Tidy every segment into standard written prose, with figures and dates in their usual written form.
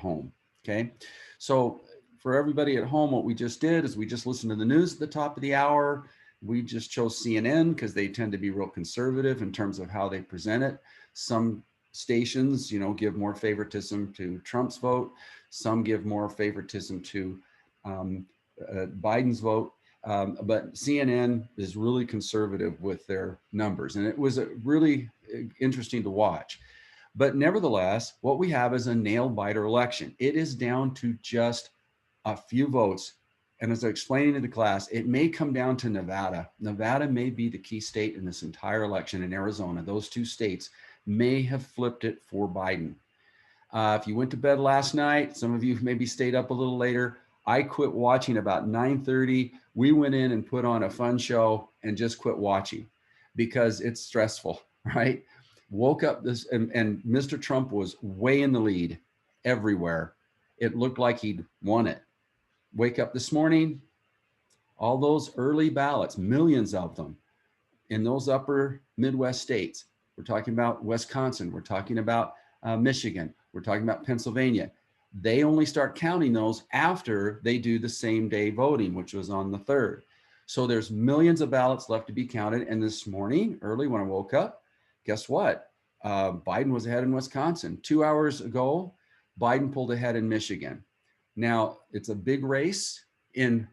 home. Okay, so for everybody at home, what we just did is we just listened to the news at the top of the hour. We just chose CNN because they tend to be real conservative in terms of how they present it. Some stations, give more favoritism to Trump's vote. Some give more favoritism to Biden's vote. But CNN is really conservative with their numbers. And it was really interesting to watch. But nevertheless, what we have is a nail biter election. It is down to just a few votes. And as I explained in the class, it may come down to Nevada. Nevada may be the key state in this entire election, in Arizona. Those two states may have flipped it for Biden. If you went to bed last night, some of you maybe stayed up a little later. I quit watching about 9:30. We went in and put on a fun show and just quit watching because it's stressful, right? Woke up this, and Mr. Trump was way in the lead everywhere. It looked like he'd won it. Wake up this morning, all those early ballots, millions of them in those upper Midwest states. We're talking about Wisconsin. We're talking about Michigan. We're talking about Pennsylvania. They only start counting those after they do the same day voting, which was on the 3rd. So there's millions of ballots left to be counted. And this morning, early when I woke up, guess what? Biden was ahead in Wisconsin. 2 hours ago, Biden pulled ahead in Michigan. Now, it's a big race in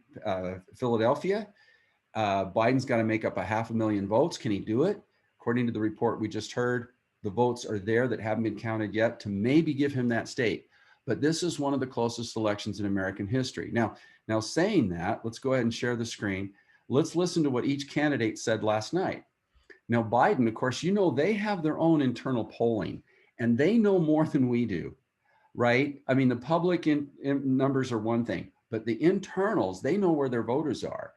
Philadelphia. Biden's got to make up 500,000 votes. Can he do it? According to the report we just heard, the votes are there that haven't been counted yet to maybe give him that state. But this is one of the closest elections in American history. Now saying that, let's go ahead and share the screen. Let's listen to what each candidate said last night. Now, Biden, of course, they have their own internal polling, and they know more than we do, right? I mean, the public numbers are one thing, but the internals, they know where their voters are.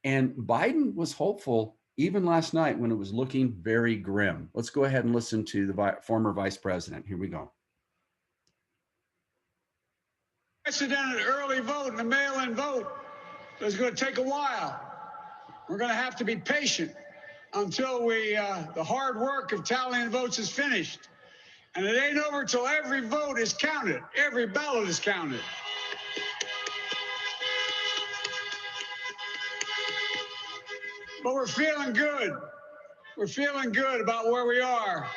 And Biden was hopeful even last night when it was looking very grim. Let's go ahead and listen to the former vice president. Here we go. Unprecedented early vote and the mail-in vote is going to take a while. We're going to have to be patient until the hard work of tallying votes is finished. And it ain't over till every vote is counted. Every ballot is counted. But we're feeling good. We're feeling good about where we are.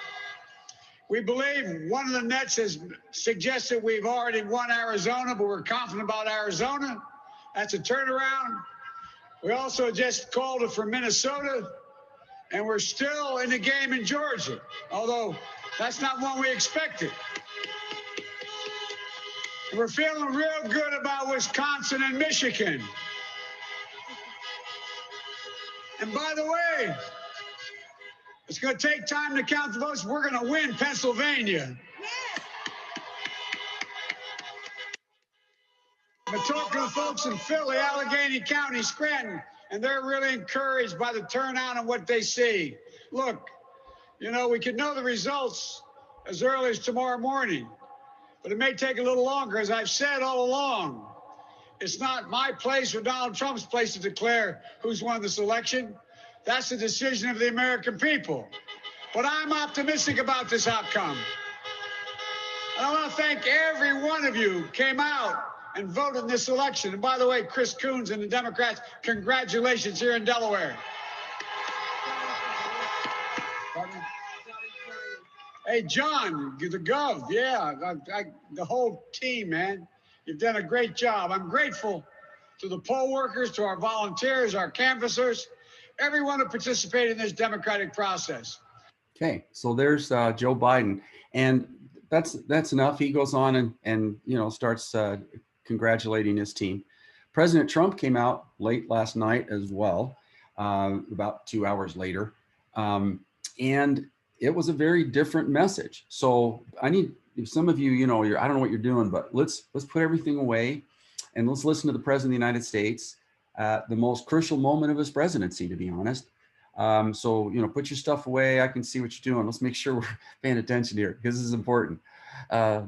We believe one of the nets has suggested we've already won Arizona, but we're confident about Arizona. That's a turnaround. We also just called it for Minnesota, and we're still in the game in Georgia, although that's not one we expected. We're feeling real good about Wisconsin and Michigan. And by the way, it's going to take time to count the votes. We're going to win Pennsylvania. I'm talking to folks in Philly, Allegheny County, Scranton, and they're really encouraged by the turnout and what they see. Look, we could know the results as early as tomorrow morning, but it may take a little longer. As I've said all along, it's not my place or Donald Trump's place to declare who's won this election. That's the decision of the American people. But I'm optimistic about this outcome. And I want to thank every one of you who came out and voted in this election. And by the way, Chris Coons and the Democrats, congratulations here in Delaware. Hey, John, the Gov, yeah, the whole team, man. You've done a great job. I'm grateful to the poll workers, to our volunteers, our canvassers, everyone who participated in this democratic process. Okay, so there's Joe Biden, and that's enough. He goes on and starts congratulating his team. President Trump came out late last night as well, about 2 hours later, and it was a very different message. So I need some of you, I don't know what you're doing, but let's put everything away and let's listen to the President of the United States at the most crucial moment of his presidency, to be honest. So, put your stuff away. I can see what you're doing. Let's make sure we're paying attention here because this is important.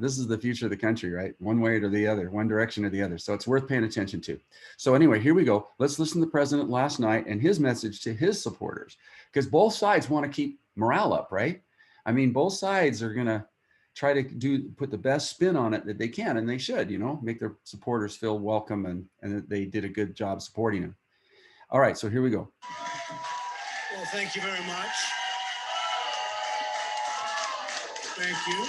This is the future of the country, right? One way or the other, one direction or the other. So it's worth paying attention to. So anyway, here we go. Let's listen to the president last night and his message to his supporters, because both sides want to keep morale up, right? I mean, both sides are going to try to put the best spin on it that they can, and they should, make their supporters feel welcome and that they did a good job supporting him. All right, so here we go. Well, thank you very much. Thank you.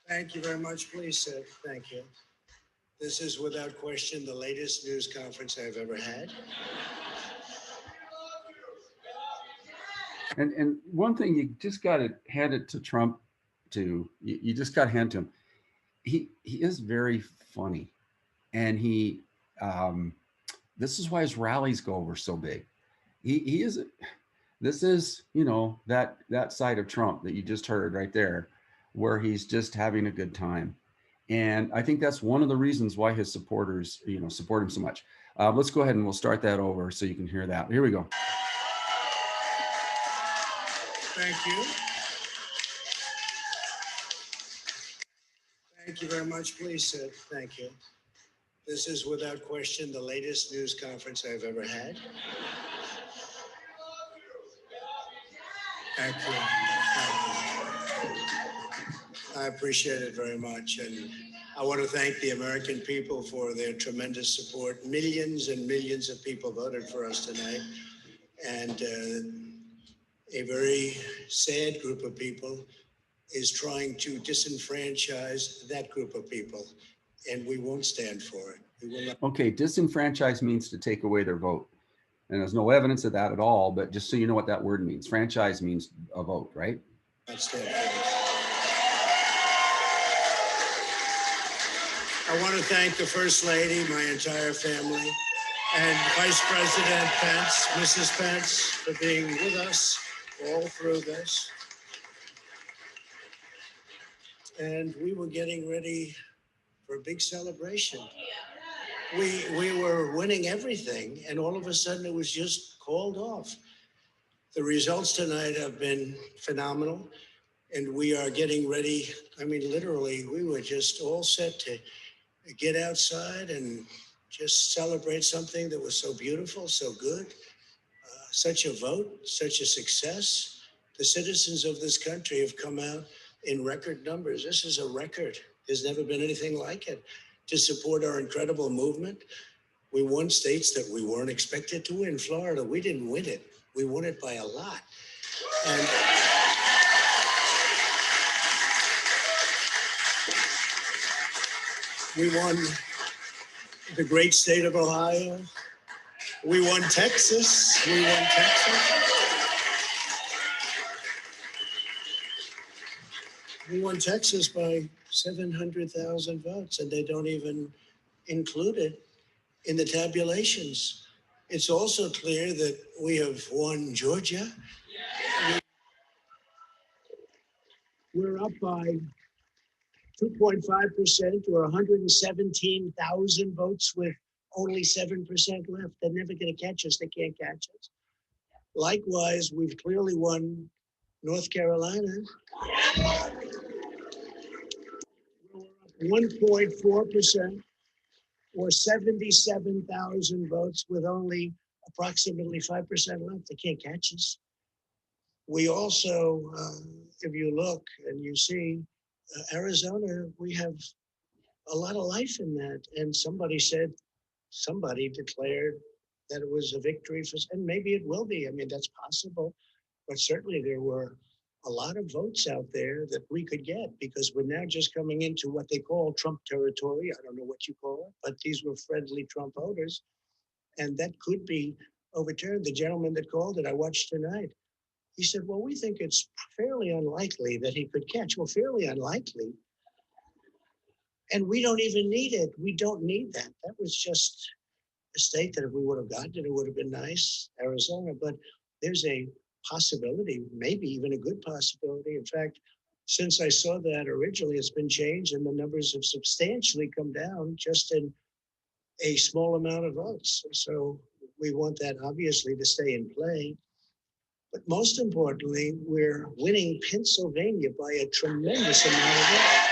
Thank you very much. Please sit. Thank you. This is without question the latest news conference I've ever had. And one thing you just got to hand it to Trump too. You just got to hand to him. He is very funny, and this is why his rallies go over so big. He is. This is that side of Trump that you just heard right there, where he's just having a good time, and I think that's one of the reasons why his supporters support him so much. Let's go ahead and we'll start that over so you can hear that. Here we go. Thank you. Thank you very much. Please sit. Thank you. This is without question the latest news conference I've ever had. Thank you. Thank you. I appreciate it very much. And I want to thank the American people for their tremendous support. Millions and millions of people voted for us tonight. And a very sad group of people is trying to disenfranchise that group of people. And we won't stand for it. We will not. Okay, disenfranchise means to take away their vote. And there's no evidence of that at all, but just so you know what that word means. Franchise means a vote, right? Not stand for it. I want to thank the First Lady, my entire family, and Vice President Pence, Mrs. Pence, for being with us all through this. And we were getting ready for a big celebration. We were winning everything, and all of a sudden it was just called off. The results tonight have been phenomenal, and we are getting ready. I mean, literally, we were just all set to get outside and just celebrate something that was so beautiful, so good, such a vote, such a success. The citizens of this country have come out in record numbers. This is a record. There's never been anything like it. To support our incredible movement. We won states that we weren't expected to win. Florida, we didn't win it. We won it by a lot. And we won the great state of Ohio. We won Texas. We won Texas. We won Texas by 700,000 votes, and they don't even include it in the tabulations. It's also clear that we have won Georgia. We're up by 2.5% or 117,000 votes with only 7% left. They're never going to catch us. They can't catch us. Likewise, we've clearly won North Carolina. We're up 1.4%. or 77,000 votes with only approximately 5% left. They can't catch us. We also, if you look and you see Arizona, we have a lot of life in that. And somebody declared that it was a victory for, and maybe it will be. I mean, that's possible. But certainly there were a lot of votes out there that we could get because we're now just coming into what they call Trump territory. I don't know what you call it, but these were friendly Trump voters. And that could be overturned. The gentleman that called it, I watched tonight. He said, well, we think it's fairly unlikely that he could catch. Well, fairly unlikely. And we don't even need it. We don't need that. That was just a state that if we would have gotten it, it would have been nice, Arizona. But there's a possibility, maybe even a good possibility. In fact, since I saw that originally, it's been changed and the numbers have substantially come down just in a small amount of votes. So we want that obviously to stay in play. But most importantly, we're winning Pennsylvania by a tremendous amount of votes.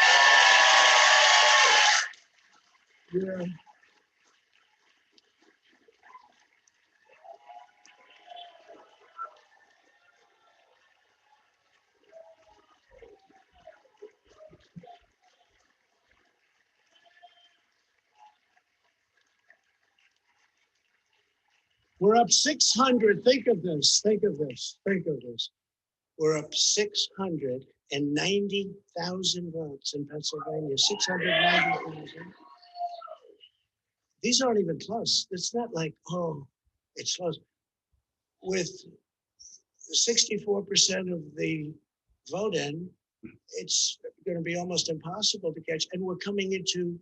We're up 600. Think of this. Think of this. Think of this. We're up 690,000 votes in Pennsylvania. 690,000. These aren't even close. It's not like, oh, it's close. With 64% of the vote in, it's going to be almost impossible to catch. And we're coming into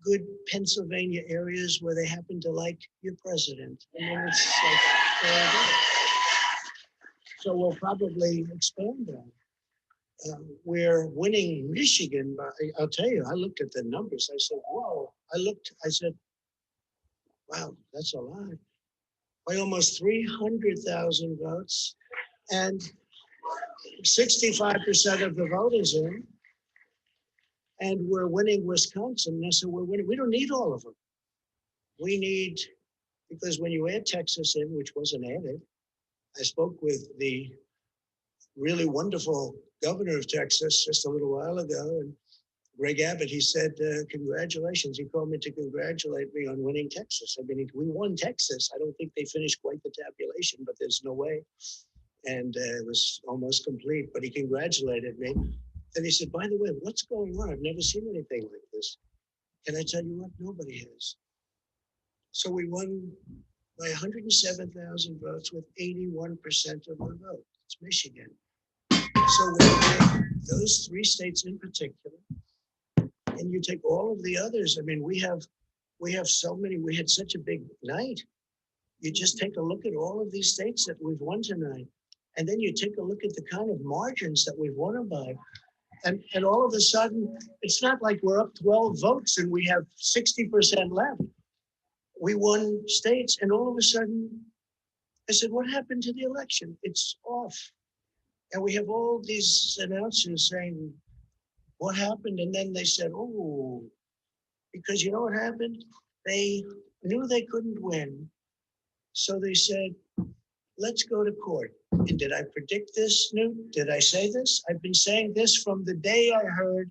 good Pennsylvania areas where they happen to like your president. I mean, it's like, so we'll probably expand that. We're winning Michigan. I'll tell you, I looked at the numbers. I said, whoa. I said, wow, that's a lot. By almost 300,000 votes. And 65% of the vote is in. And we're winning Wisconsin. And so we're winning. We don't need all of them. We need, because when you add Texas in, which wasn't added, I spoke with the really wonderful governor of Texas just a little while ago, and Greg Abbott, he said, congratulations. He called me to congratulate me on winning Texas. I mean, we won Texas. I don't think they finished quite the tabulation, but there's no way. And it was almost complete, but he congratulated me. Then he said, by the way, what's going on? I've never seen anything like this. Can I tell you what? Nobody has. So we won by 107,000 votes with 81% of the vote. It's Michigan. So those three states in particular, and you take all of the others. I mean, we have so many. We had such a big night. You just take a look at all of these states that we've won tonight, and then you take a look at the kind of margins that we've won them by. And all of a sudden, it's not like we're up 12 votes and we have 60% left. We won states, and all of a sudden, I said, what happened to the election? It's off. And we have all these announcers saying, what happened? And then they said, oh, because you know what happened? They knew they couldn't win. So they said, let's go to court. And did I predict this, Newt? Did I say this? I've been saying this from the day I heard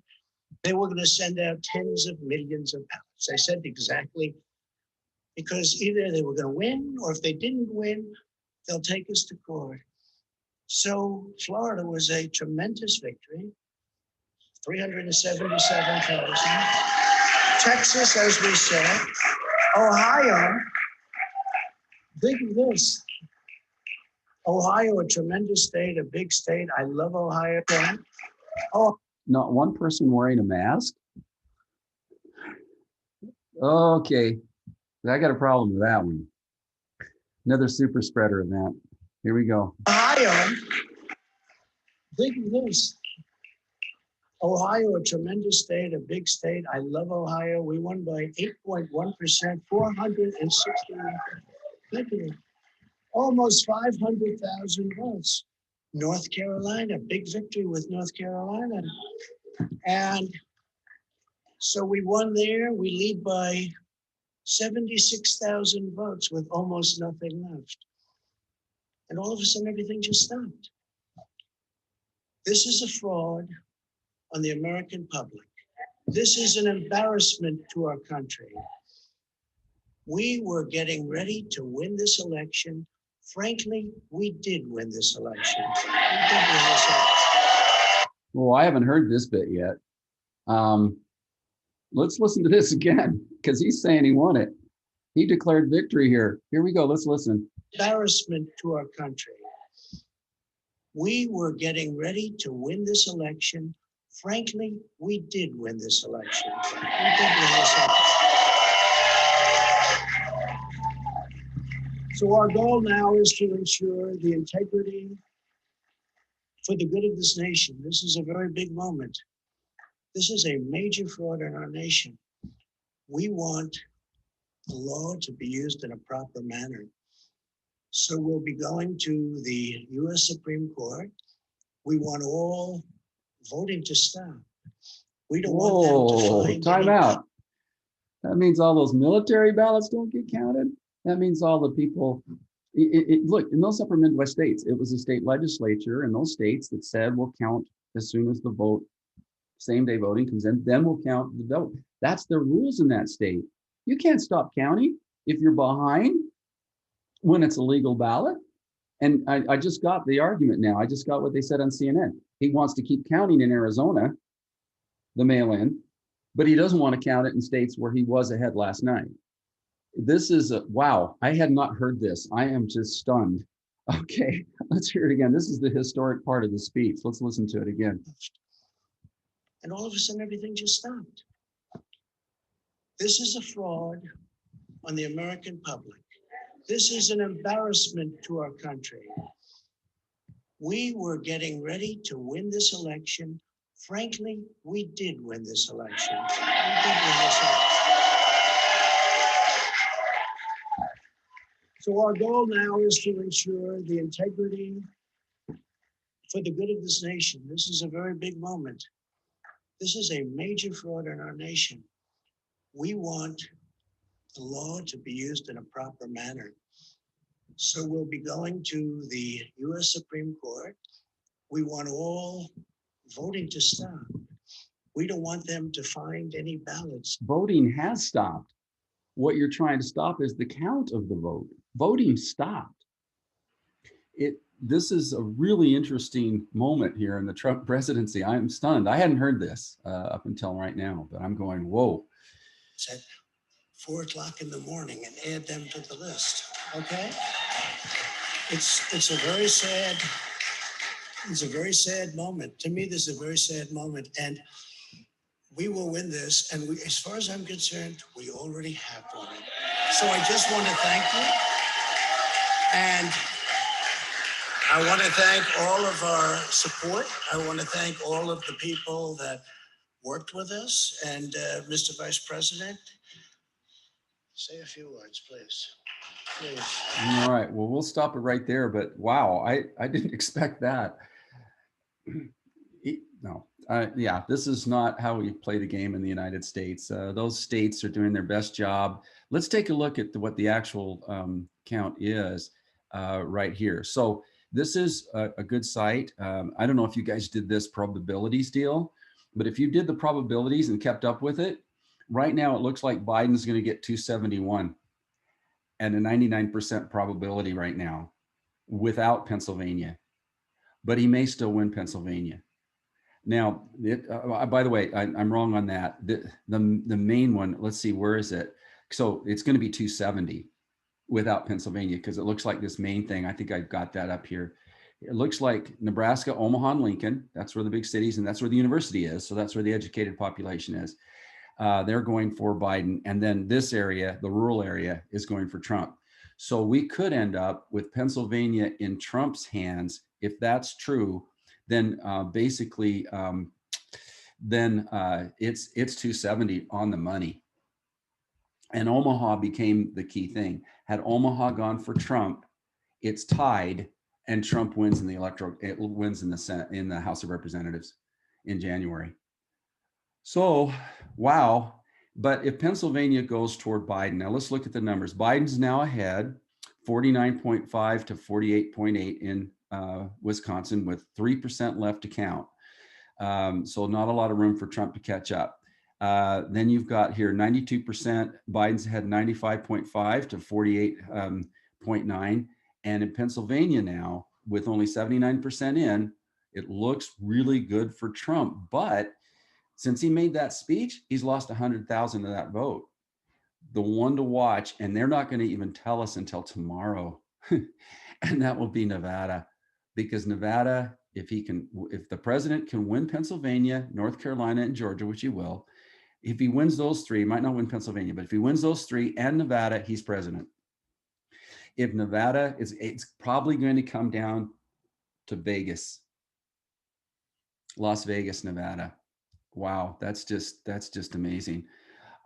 they were going to send out tens of millions of ballots. I said exactly, because either they were going to win, or if they didn't win, they'll take us to court. So Florida was a tremendous victory, 377,000. Texas, as we said. Ohio, think of this. Ohio, a tremendous state, a big state. I love Ohio. Oh, Not one person wearing a mask. Okay, I got a problem with that one. Another super spreader event. Here we go. Ohio, think of this. Ohio, a tremendous state, a big state. I love Ohio. We won by 8.1%, 460, almost 500,000 votes. North Carolina, big victory with North Carolina. And so we won there. We lead by 76,000 votes with almost nothing left. And all of a sudden, everything just stopped. This is a fraud on the American public. This is an embarrassment to our country. We were getting ready to win this election. Frankly, we did win this election. Well, I haven't heard this bit yet. Let's listen to this again, because he's saying he won it. He declared victory here. Here we go. Let's listen. Embarrassment to our country. We were getting ready to win this election. Frankly, we did win this election. We did win this election. So our goal now is to ensure the integrity for the good of this nation. This is a very big moment. This is a major fraud in our nation. We want the law to be used in a proper manner. So we'll be going to the U.S. Supreme Court. We want all voting to stop. We don't want them to find time out. That means all those military ballots don't get counted. That means all the people. Look, in those upper Midwest states, it was a state legislature in those states that said we'll count as soon as the vote, same day voting comes in, then we'll count the vote. That's the rules in that state. You can't stop counting if you're behind. when it's a legal ballot. And I just got the argument now. I just got what they said on CNN. He wants to keep counting in Arizona, the mail-in, but he doesn't want to count it in states where he was ahead last night. This is wow. I had not heard this. I am just stunned. Okay, let's hear it again. This is the historic part of the speech. Let's listen to it again. And all of a sudden, everything just stopped. This is a fraud on the American public. This is an embarrassment to our country. We were getting ready to win this election. Frankly, we did win this election. We did win this election. So our goal now is to ensure the integrity for the good of this nation. This is a very big moment. This is a major fraud in our nation. We want the law to be used in a proper manner. So we'll be going to the US Supreme Court. We want all voting to stop. We don't want them to find any ballots. Voting has stopped. What you're trying to stop is the count of the vote. Voting stopped. This is a really interesting moment here in the Trump presidency. I'm stunned. I hadn't heard this up until right now, but I'm going, whoa. It's at 4 o'clock in the morning and add them to the list, okay? It's a very sad moment. To me, this is a very sad moment. And we will win this. And as far as I'm concerned, we already have won it. So I just want to thank you. And I want to thank all of our support. I want to thank all of the people that worked with us. And Mr. Vice President, say a few words, please. Please. All right. Well, we'll stop it right there. But wow, I didn't expect that. No. Yeah, this is not how we play the game in the United States. Those states are doing their best job. Let's take a look at what the actual count is right here. So this is a good site. I don't know if you guys did this probabilities deal, but if you did the probabilities and kept up with it, right now it looks like Biden's going to get 271 and a 99% probability right now without Pennsylvania, but he may still win Pennsylvania. Now, by the way, I'm wrong on that. The main one, let's see, where is it? So it's going to be 270 without Pennsylvania, because it looks like this main thing. I think I've got that up here. It looks like Nebraska, Omaha, and Lincoln. That's where the big cities, and that's where the university is. So that's where the educated population is. They're going for Biden. And then this area, the rural area, is going for Trump. So we could end up with Pennsylvania in Trump's hands. If that's true, then basically, it's 270 on the money. And Omaha became the key thing. Had Omaha gone for Trump, it's tied, and Trump wins in the it wins in the Senate, in the House of Representatives in January. So, wow. But if Pennsylvania goes toward Biden, now let's look at the numbers. Biden's now ahead, 49.5 to 48.8 in Wisconsin, with 3% left to count. So not a lot of room for Trump to catch up. Then you've got here 92%, Biden's ahead 95.5 to 48.9. And in Pennsylvania now, with only 79% in, it looks really good for Trump. But since he made that speech, he's lost 100,000 of that vote. The one to watch, and they're not going to even tell us until tomorrow, and that will be Nevada. Because Nevada, if the president can win Pennsylvania, North Carolina, and Georgia, which he will, if he wins those three, he might not win Pennsylvania, but if he wins those three and Nevada, he's president. If Nevada it's probably going to come down to Vegas, Las Vegas, Nevada. Wow, that's just amazing.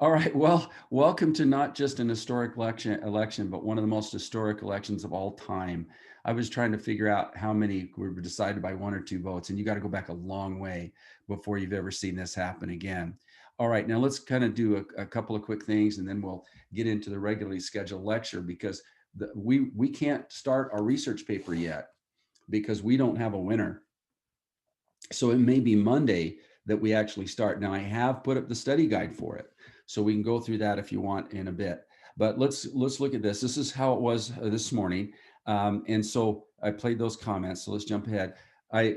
All right, well, welcome to not just an historic election, but one of the most historic elections of all time. I was trying to figure out how many were decided by 1 or 2 votes, and you got to go back a long way before you've ever seen this happen again. All right, now let's kind of do a couple of quick things, and then we'll get into the regularly scheduled lecture, because we can't start our research paper yet because we don't have a winner. So it may be Monday that we actually start. Now I have put up the study guide for it, so we can go through that if you want in a bit. But let's look at this. This is how it was this morning. And so I played those comments. So let's jump ahead. I,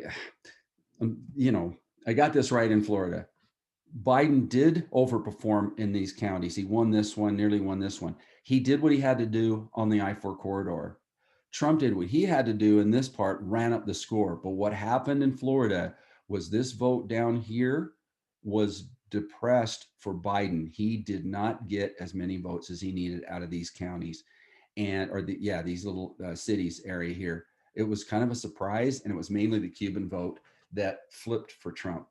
you know, I got this right in Florida. Biden did overperform in these counties. He won this one, nearly won this one. He did what he had to do on the I-4 corridor. Trump did what he had to do in this part, ran up the score. But what happened in Florida was this vote down here was depressed for Biden. He did not get as many votes as he needed out of these counties these little cities area here. It was kind of a surprise, and it was mainly the Cuban vote that flipped for Trump.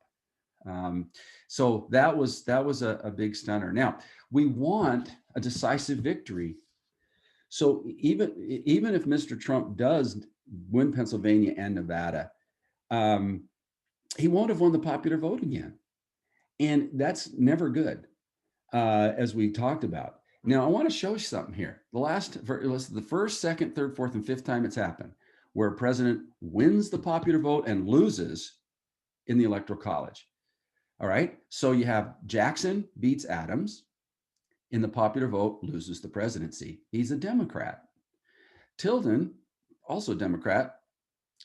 So that was a big stunner. Now, we want a decisive victory. So even if Mr. Trump does win Pennsylvania and Nevada, he won't have won the popular vote again. And that's never good, as we talked about. Now, I want to show you something here. The first, second, third, fourth, and fifth time it's happened, where a president wins the popular vote and loses in the Electoral College. All right. So you have Jackson beats Adams in the popular vote, loses the presidency. He's a Democrat. Tilden, also Democrat,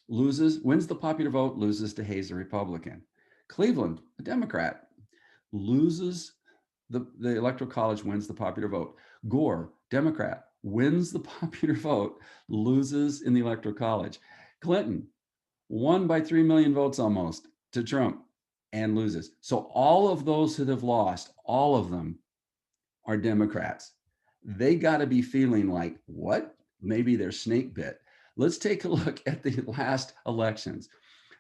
wins the popular vote, loses to Hayes, a Republican. Cleveland, a Democrat, loses the Electoral College, wins the popular vote. Gore, Democrat, wins the popular vote, loses in the Electoral College. Clinton won by 3 million votes almost to Trump and loses. So all of those that have lost, all of them are Democrats. They got to be feeling like, what? Maybe they're snake bit. Let's take a look at the last elections.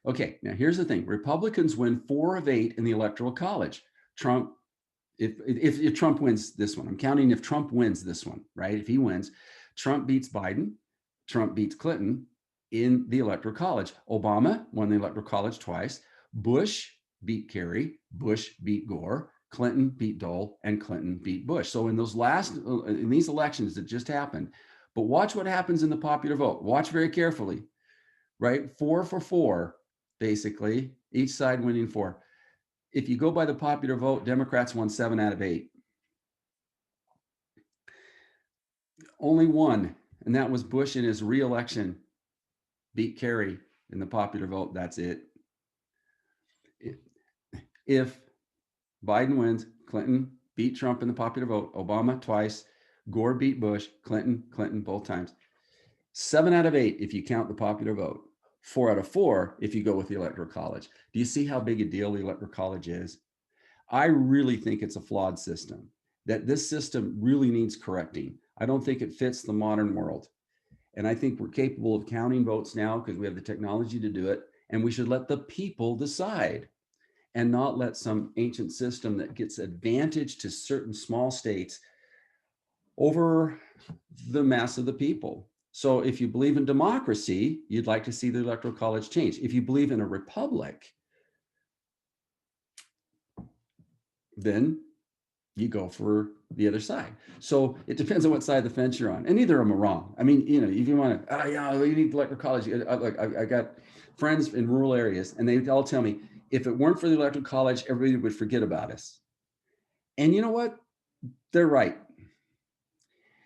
Okay, now here's the thing. Republicans win 4 of 8 in the Electoral College. Trump, if Trump wins this one, I'm counting if Trump wins this one, right? If he wins, Trump beats Biden, Trump beats Clinton in the Electoral College. Obama won the Electoral College twice. Bush beat Kerry, Bush beat Gore, Clinton beat Dole, and Clinton beat Bush. So in these elections that just happened, but watch what happens in the popular vote. Watch very carefully, right? 4 for 4, basically, each side winning 4. If you go by the popular vote, Democrats won 7 out of 8. Only one, and that was Bush in his re-election, beat Kerry in the popular vote. That's it. If Biden wins, Clinton beat Trump in the popular vote, Obama twice, Gore beat Bush, Clinton both times. 7 out of 8 if you count the popular vote. 4 out of 4 if you go with the Electoral College. Do you see how big a deal the Electoral College is? I really think it's a flawed system, that this system really needs correcting. I don't think it fits the modern world. And I think we're capable of counting votes now because we have the technology to do it. And we should let the people decide and not let some ancient system that gets advantage to certain small states over the mass of the people. So if you believe in democracy, you'd like to see the Electoral College change. If you believe in a republic, then you go for the other side. So it depends on what side of the fence you're on. And neither of them are wrong. I mean, if you want to, you need Electoral College. I got friends in rural areas, and they all tell me, if it weren't for the Electoral College, everybody would forget about us. And you know what? They're right.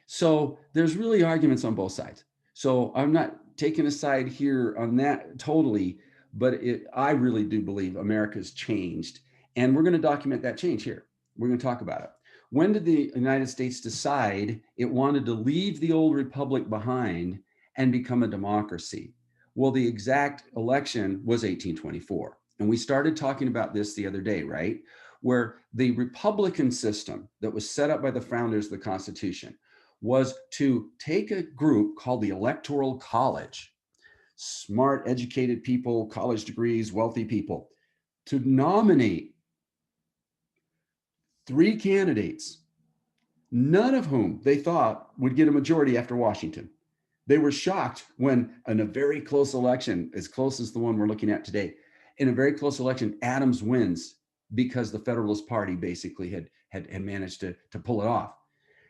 So there's really arguments on both sides. So I'm not taking a side here on that totally, but I really do believe America's changed. And we're going to document that change here. We're going to talk about it. When did the United States decide it wanted to leave the old republic behind and become a democracy? Well, the exact election was 1824. And we started talking about this the other day, right? Where the Republican system that was set up by the founders of the Constitution was to take a group called the Electoral College, smart, educated people, college degrees, wealthy people, to nominate 3 candidates, none of whom they thought would get a majority after Washington. They were shocked when in a very close election, as close as the one we're looking at today, in a very close election, Adams wins because the Federalist Party basically had managed to pull it off.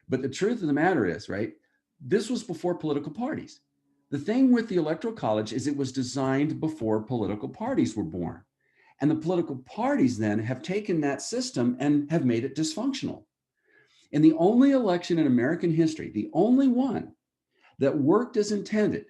But the truth of the matter is, right, this was before political parties. The thing with the Electoral College is it was designed before political parties were born. And the political parties then have taken that system and have made it dysfunctional. In the only election in American history, the only one that worked as intended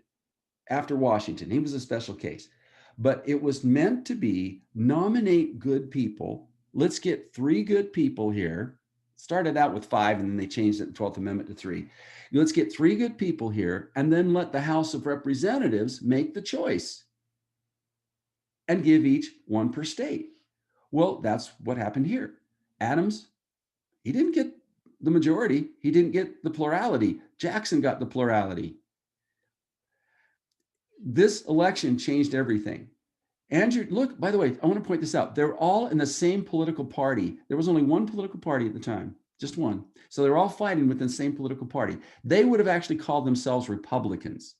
after Washington, he was a special case, but it was meant to be nominate good people. Let's get 3 good people here. Started out with 5 and then they changed it, the 12th Amendment, to 3. Let's get 3 good people here and then let the House of Representatives make the choice and give each 1 per state. Well, that's what happened here. Adams, he didn't get the majority. He didn't get the plurality. Jackson got the plurality. This election changed everything. Andrew, look, by the way, I want to point this out. They're all in the same political party. There was only one political party at the time, just one. So they're all fighting within the same political party. They would have actually called themselves Republicans,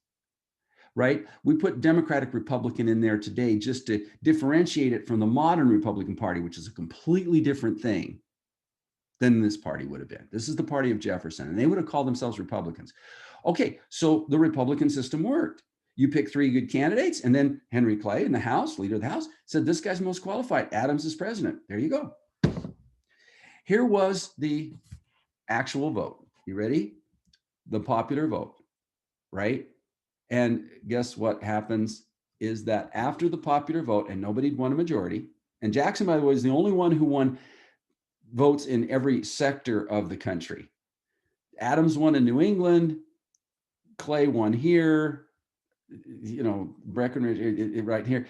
right? We put Democratic Republican in there today just to differentiate it from the modern Republican Party, which is a completely different thing than this party would have been. This is the party of Jefferson, and they would have called themselves Republicans. Okay, so the Republican system worked. You pick 3 good candidates, and then Henry Clay in the House, leader of the House, said, this guy's most qualified. Adams is president. There you go. Here was the actual vote. You ready? The popular vote, right? And guess what happens is that after the popular vote, and nobody'd won a majority, and Jackson, by the way, is the only one who won votes in every sector of the country. Adams won in New England, Clay won here, Breckinridge right here.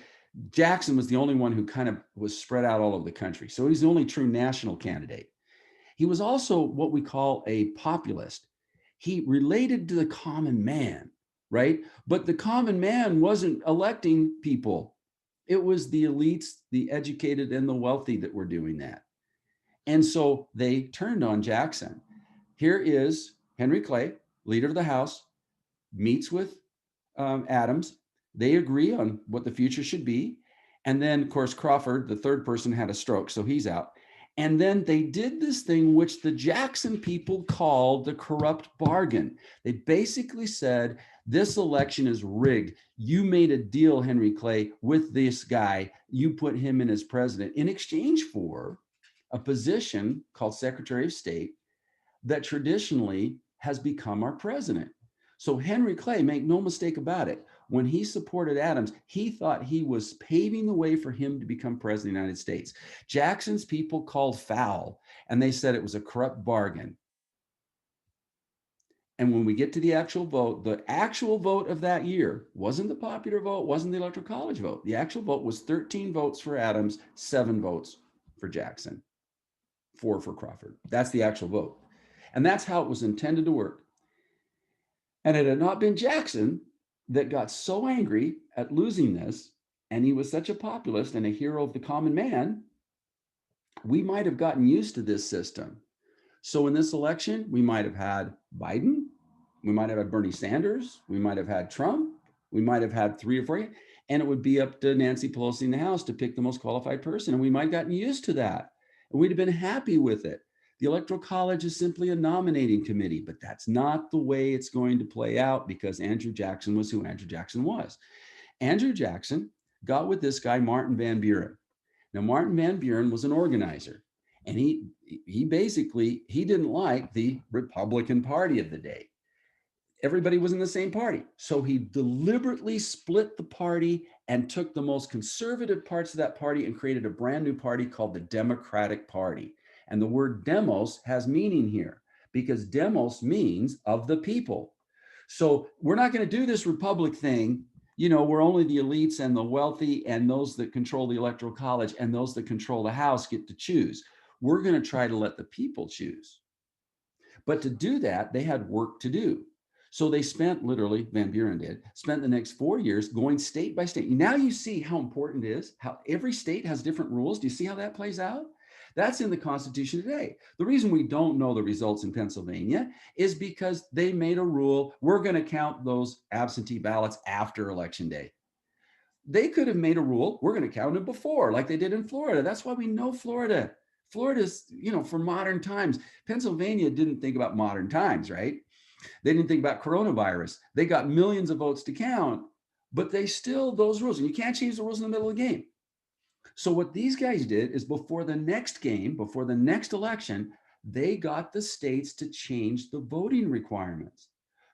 Jackson was the only one who kind of was spread out all over the country. So he's the only true national candidate. He was also what we call a populist. He related to the common man, right? But the common man wasn't electing people. It was the elites, the educated, and the wealthy that were doing that. And so they turned on Jackson. Here is Henry Clay, leader of the House, meets with Adams. They agree on what the future should be. And then, of course, Crawford, the third person, had a stroke, so he's out. And then they did this thing which the Jackson people called the corrupt bargain. They basically said, this election is rigged. You made a deal, Henry Clay, with this guy. You put him in as president in exchange for a position called Secretary of State that traditionally has become our president. So Henry Clay, make no mistake about it, when he supported Adams, he thought he was paving the way for him to become president of the United States. Jackson's people called foul, and they said it was a corrupt bargain. And when we get to the actual vote of that year wasn't the popular vote, wasn't the Electoral College vote. The actual vote was 13 votes for Adams, 7 votes for Jackson, 4 for Crawford. That's the actual vote. And that's how it was intended to work. And it had not been Jackson that got so angry at losing this, and he was such a populist and a hero of the common man, we might have gotten used to this system. So in this election, we might have had Biden, we might have had Bernie Sanders, we might have had Trump, we might have had 3 or 4, and it would be up to Nancy Pelosi in the House to pick the most qualified person. And we might have gotten used to that, and we'd have been happy with it. The Electoral College is simply a nominating committee, but that's not the way it's going to play out, because Andrew Jackson was who Andrew Jackson was. Andrew Jackson got with this guy, Martin Van Buren. Now, Martin Van Buren was an organizer, and he basically didn't like the Republican Party of the day. Everybody was in the same party. So he deliberately split the party and took the most conservative parts of that party and created a brand new party called the Democratic Party. And the word demos has meaning here, because demos means of the people. So we're not going to do this republic thing, where only the elites and the wealthy and those that control the Electoral College and those that control the House get to choose. We're going to try to let the people choose. But to do that, they had work to do. So they spent, literally, Van Buren spent the next 4 years going state by state. Now you see how important it is, how every state has different rules. Do you see how that plays out? That's in the Constitution today. The reason we don't know the results in Pennsylvania is because they made a rule, we're going to count those absentee ballots after Election Day. They could have made a rule, we're going to count them before, like they did in Florida. That's why we know Florida. Florida's, for modern times. Pennsylvania didn't think about modern times, right? They didn't think about coronavirus. They got millions of votes to count, but they still, those rules, and you can't change the rules in the middle of the game. So what these guys did is before the next game, before the next election, they got the states to change the voting requirements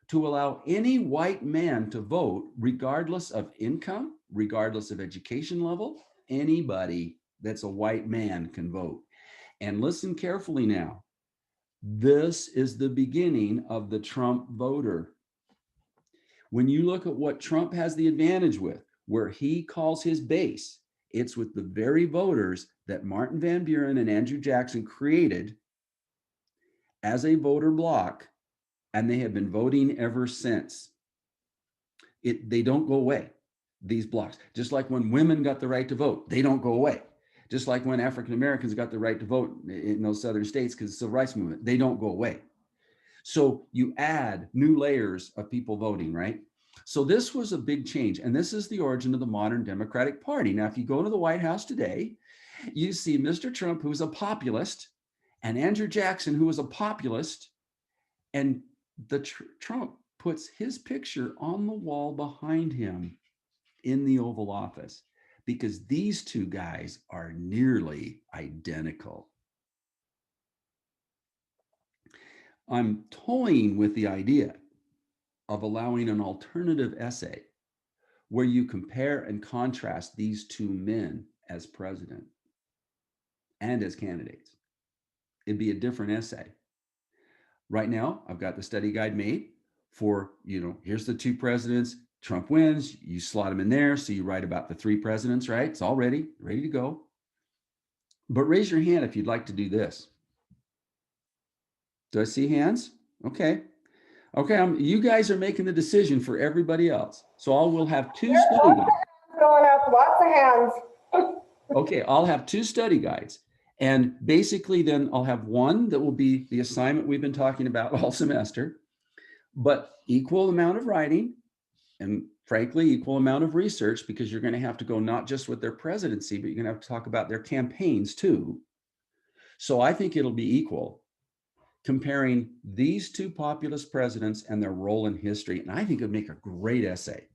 to allow any white man to vote, regardless of income, regardless of education level. Anybody that's a white man can vote. And listen carefully now. This is the beginning of the Trump voter. When you look at what Trump has the advantage with, where he calls his base, it's with the very voters that Martin Van Buren and Andrew Jackson created as a voter bloc, and they have been voting ever since. They don't go away, these blocks. Just like when women got the right to vote, they don't go away. Just like when African Americans got the right to vote in those southern states because of the civil rights movement, they don't go away. So you add new layers of people voting, right? So this was a big change. And this is the origin of the modern Democratic Party. Now, if you go to the White House today, you see Mr. Trump, who's a populist, and Andrew Jackson, who was a populist, and Trump puts his picture on the wall behind him in the Oval Office because these two guys are nearly identical. I'm toying with the idea of allowing an alternative essay where you compare and contrast these two men as president and as candidates. It'd be a different essay. Right now, I've got the study guide made for, here's the two presidents. Trump wins, you slot them in there. So you write about the three presidents, right? It's all ready to go. But raise your hand if you'd like to do this. Do I see hands? Okay. You guys are making the decision for everybody else. So we'll have two study guides. Going up, lots of hands. Okay, I'll have two study guides. And basically then I'll have one that will be the assignment we've been talking about all semester, but equal amount of writing and frankly, equal amount of research because you're going to have to go not just with their presidency, but you're going to have to talk about their campaigns too. So I think it'll be equal, comparing these two populist presidents and their role in history. And I think it would make a great essay.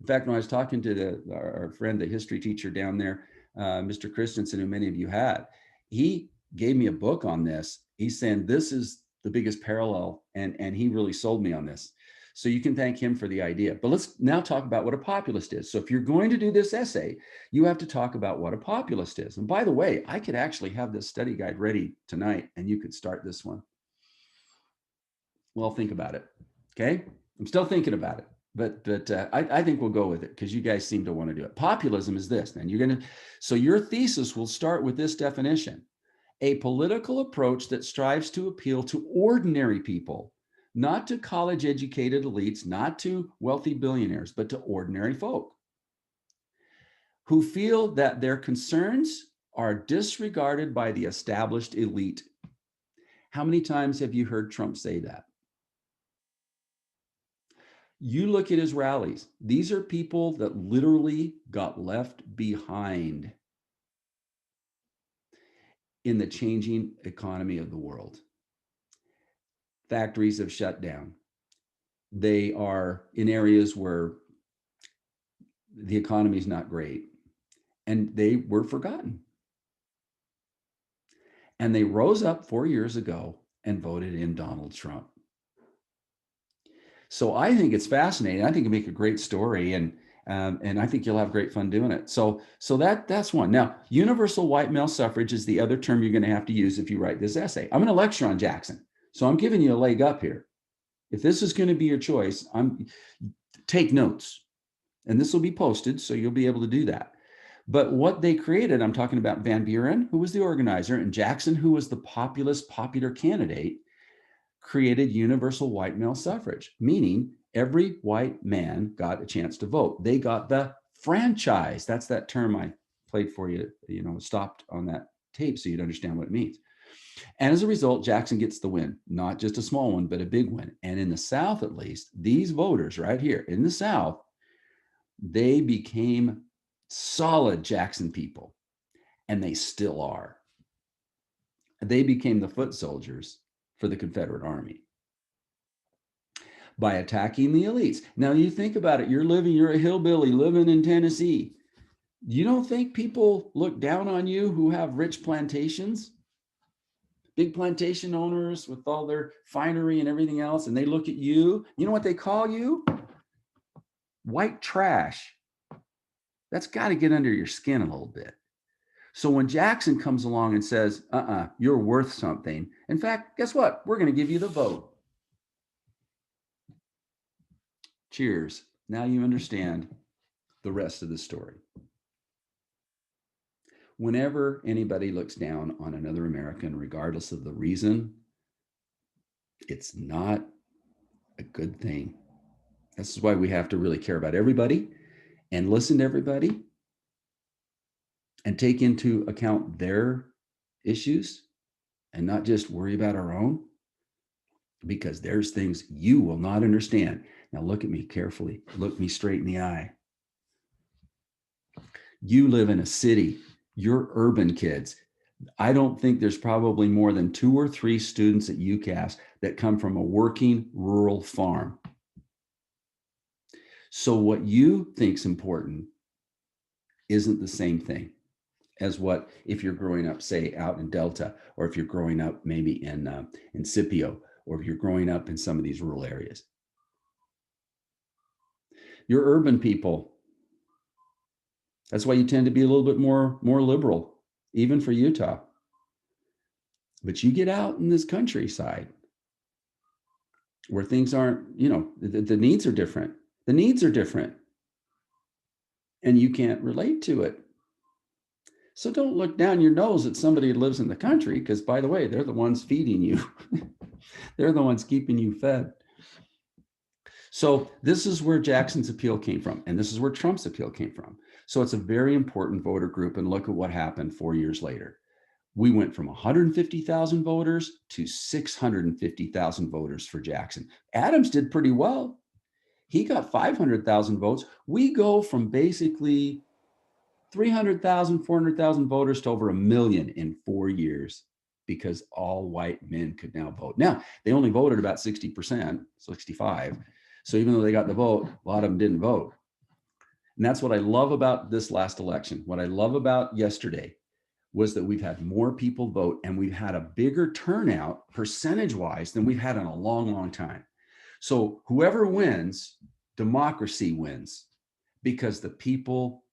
In fact, when I was talking to our friend, the history teacher down there, Mr. Christensen, who many of you had, he gave me a book on this. He's saying this is the biggest parallel, and he really sold me on this. So you can thank him for the idea. But let's now talk about what a populist is. So if you're going to do this essay, you have to talk about what a populist is. And by the way, I could actually have this study guide ready tonight, and you could start this one. Well, think about it. Okay, I'm still thinking about it, but I think we'll go with it because you guys seem to want to do it. Populism is this, and so your thesis will start with this definition: a political approach that strives to appeal to ordinary people, not to college-educated elites, not to wealthy billionaires, but to ordinary folk who feel that their concerns are disregarded by the established elite. How many times have you heard Trump say that? You look at his rallies. These are people that literally got left behind in the changing economy of the world. Factories have shut down. They are in areas where the economy is not great, and they were forgotten. And they rose up 4 years ago and voted in Donald Trump. So I think it's fascinating. I think it'd make a great story, and I think you'll have great fun doing it. So that's one. Now, universal white male suffrage is the other term you're going to have to use if you write this essay. I'm going to lecture on Jackson, so I'm giving you a leg up here. If this is going to be your choice, take notes, and this will be posted, so you'll be able to do that. But what they created, I'm talking about Van Buren, who was the organizer, and Jackson, who was the popular candidate, created universal white male suffrage, meaning every white man got a chance to vote. They got the franchise. That's that term I played for you, stopped on that tape so you'd understand what it means. And as a result, Jackson gets the win, not just a small one, but a big win. And in the South, at least, these voters right here in the South, they became solid Jackson people, and they still are. They became the foot soldiers for the Confederate Army by attacking the elites. Now you think about it, you're a hillbilly living in Tennessee. You don't think people look down on you who have rich plantations? big plantation owners with all their finery and everything else, and they look at you. You know what they call you? White trash. That's got to get under your skin a little bit. So when Jackson comes along and says, you're worth something. In fact, guess what? We're going to give you the vote. Cheers. Now you understand the rest of the story. Whenever anybody looks down on another American, regardless of the reason, it's not a good thing. This is why we have to really care about everybody and listen to everybody and take into account their issues and not just worry about our own, because there's things you will not understand. Now look at me carefully. Look me straight in the eye. You live in a city. You're urban kids. I don't think there's probably more than 2 or 3 students at UCAS that come from a working rural farm. So what you think's important isn't the same thing as what if you're growing up, say, out in Delta, or if you're growing up maybe in Scipio, or if you're growing up in some of these rural areas. You're urban people. That's why you tend to be a little bit more liberal, even for Utah. But you get out in this countryside where things aren't, the needs are different. The needs are different. And you can't relate to it. So don't look down your nose at somebody who lives in the country, because by the way, they're the ones feeding you. They're the ones keeping you fed. So this is where Jackson's appeal came from. And this is where Trump's appeal came from. So it's a very important voter group. And look at what happened 4 years later. We went from 150,000 voters to 650,000 voters for Jackson. Adams did pretty well. He got 500,000 votes. We go from basically 300,000, 400,000 voters to over 1 million in 4 years, because all white men could now vote. Now, they only voted about 60%, 65. So even though they got the vote, a lot of them didn't vote. And that's what I love about this last election. What I love about yesterday was that we've had more people vote, and we've had a bigger turnout percentage-wise than we've had in a long, long time. So whoever wins, democracy wins, because the people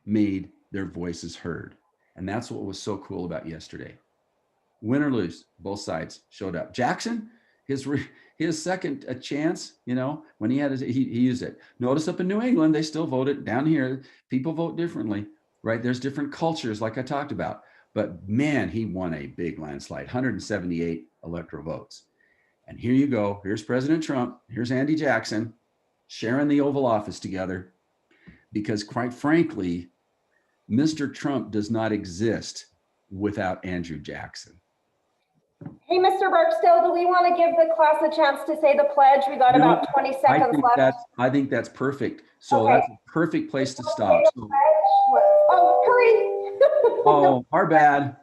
made their voices heard. And that's what was so cool about yesterday. Win or lose, both sides showed up. Jackson, his second chance, when he had he used it. Notice up in New England, they still voted. Down here, people vote differently, right? There's different cultures, like I talked about. But man, he won a big landslide, 178 electoral votes. And here you go. Here's President Trump. Here's Andy Jackson sharing the Oval Office together. Because quite frankly, Mr. Trump does not exist without Andrew Jackson. Hey, Mr. Barksdale, do we want to give the class a chance to say the pledge? We got about 20 seconds left. I think that's perfect. So okay. That's a perfect place to stop. Oh, hurry. Oh, our bad.